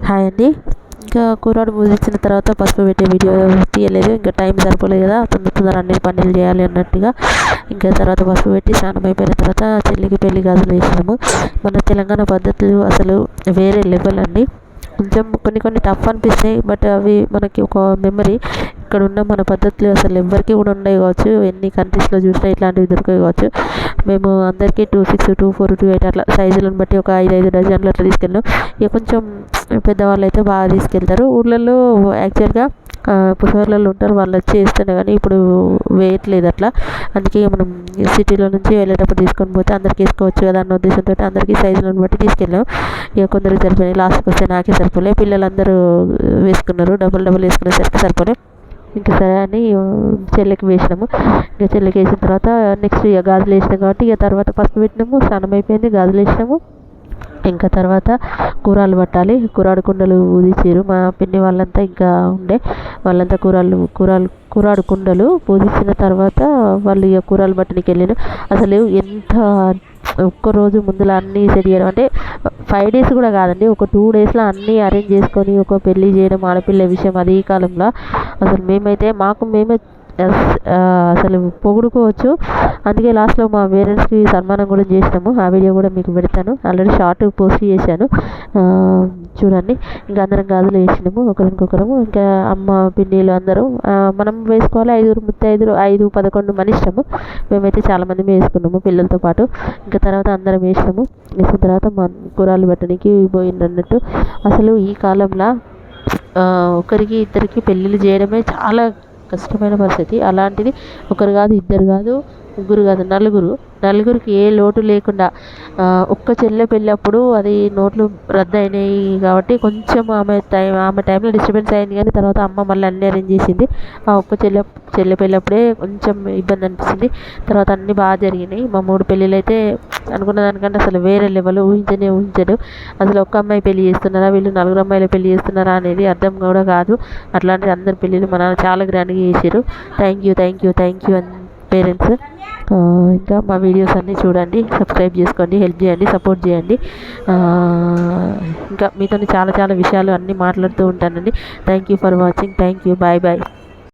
Hi అండి. ఇంకా కూరడు పూజించిన తర్వాత పసుపు పెట్టే వీడియో తీయలేదు, ఇంకా టైం సరిపోలేదు కదా, తొందర అన్ని పనులు చేయాలి అన్నట్టుగా. ఇంకా తర్వాత పసుపు పెట్టి స్నానం అయిపోయిన తర్వాత చెల్లికి పెళ్లి గాజులు వేసినాము. మన తెలంగాణ పద్ధతులు అసలు వేరే లెవెల్ అండి. కొంచెం కొన్ని టఫ్ అనిపిస్తాయి, బట్ అవి మనకి ఒక మెమరీ. ఇక్కడ ఉన్న మన పద్ధతులు అసలు ఎవరికి కూడా ఉండవు కావచ్చు, ఎన్ని కంట్రీస్లో చూసినా ఇట్లాంటివి దొరికాయి కావచ్చు. మేము అందరికీ 2, 6, 2, 4, 2, 8 అట్లా సైజులను బట్టి ఒక 5 డజన్లు అట్లా తీసుకెళ్ళాం. ఇక కొంచెం పెద్దవాళ్ళు అయితే బాగా తీసుకెళ్తారు. ఊళ్ళల్లో యాక్చువల్గా పుసర్లలో ఉంటారు, వాళ్ళు వచ్చి వేస్తేనే కానీ ఇప్పుడు వేయట్లేదు అట్లా. అందుకే మనం సిటీలో నుంచి వెళ్ళేటప్పుడు తీసుకొని పోతే అందరికి వేసుకోవచ్చు కదా అన్న ఉద్దేశంతో అందరికీ సైజులను బట్టి తీసుకెళ్ళాం. ఇక కొందరికి సరిపోయినాయి, లాస్ట్కి వస్తే నాకే సరిపోలే, పిల్లలందరూ వేసుకున్నారు, డబుల్ వేసుకునేసరికి సరిపోలే. ఇంకా సరే అని చెల్లికి వేసినాము. ఇంకా చెల్లికి వేసిన తర్వాత నెక్స్ట్ ఇక గాజులు వేసినాం కాబట్టి ఇక తర్వాత పసుపు పెట్టినాము, స్నానం అయిపోయింది, గాజులు వేసినాము. ఇంకా తర్వాత కూరలు పట్టాలి. కూరాడు కుండలు పూజించారు మా పిన్ని వాళ్ళంతా, ఇంకా ఉండే వాళ్ళంతా కూరాడు కుండలు పూజించిన తర్వాత వాళ్ళు ఇక కూరలు పట్టడానికి వెళ్ళారు. అసలు ఎంత ఒక్కరోజు ముందులో అన్నీ సెట్ చేయడం అంటే 5 days కూడా కాదండి, ఒక 2 daysలో అన్నీ అరేంజ్ చేసుకొని ఒక పెళ్ళి చేయడం ఆడపిల్ల విషయం అది ఈ కాలంలో. అసలు మేమైతే మేమే అసలు పొగుడుకోవచ్చు. అందుకే లాస్ట్లో మా పేరెంట్స్కి సన్మానం కూడా చేసినాము. ఆ వీడియో కూడా మీకు పెడతాను, ఆల్రెడీ షార్ట్ పోస్ట్ చేశాను, చూడండి. ఇంకా అందరం గాజులు వేసినాము ఒకరికొకరము. ఇంకా అమ్మ పిన్నిలు అందరూ మనం వేసుకోవాలి. 5 ముత్తైదులు 5, 11 మన ఇష్టము. మేమైతే చాలామంది వేసుకున్నాము పిల్లలతో పాటు. ఇంకా తర్వాత అందరం వేసినాము. వేసిన తర్వాత మా కూరలు పెట్టడానికి పోయిందన్నట్టు. అసలు ఈ కాలంలో ఒకరికి ఇద్దరికి పెళ్ళిళ్ళు చేయడమే చాలా కష్టమైన పరిస్థితి. అలాంటిది ఒకరు కాదు, ఇద్దరు కాదు, ముగ్గురు కాదు, నలుగురికి ఏ లోటు లేకుండా ఒక్క చెల్లె పెళ్ళప్పుడు అది నోట్లు రద్దు అయినాయి కాబట్టి కొంచెం ఆమె టైంలో డిస్టర్బెన్స్ అయింది. కానీ తర్వాత అమ్మ మళ్ళీ అన్నీ అరేంజ్ చేసింది. ఆ ఒక్క చెల్లె పెళ్ళప్పుడే కొంచెం ఇబ్బంది అనిపిస్తుంది, తర్వాత అన్నీ బాగా జరిగినాయి. మా 3 పెళ్ళిళ్ళు అయితే అనుకున్న దానికంటే అసలు వేరే లెవెల్, ఊహించడు. అసలు ఒక్క అమ్మాయి పెళ్లి చేస్తున్నారా, వీళ్ళు 4 అమ్మాయిలు పెళ్లి చేస్తున్నారా అనేది అర్థం కూడా కాదు. అట్లాంటిది అందరి పెళ్ళిళ్ళు మన చాలా గ్రాండ్గా చేశారు. థ్యాంక్ యూ అని పేరెంట్స్. ఇంకా మా వీడియోస్ అన్నీ చూడండి, సబ్స్క్రైబ్ చేసుకోండి, హెల్ప్ చేయండి, సపోర్ట్ చేయండి. ఇంకా మీతో చాలా విషయాలు అన్నీ మాట్లాడుతూ ఉంటానండి. Thank you for watching. Thank you. Bye.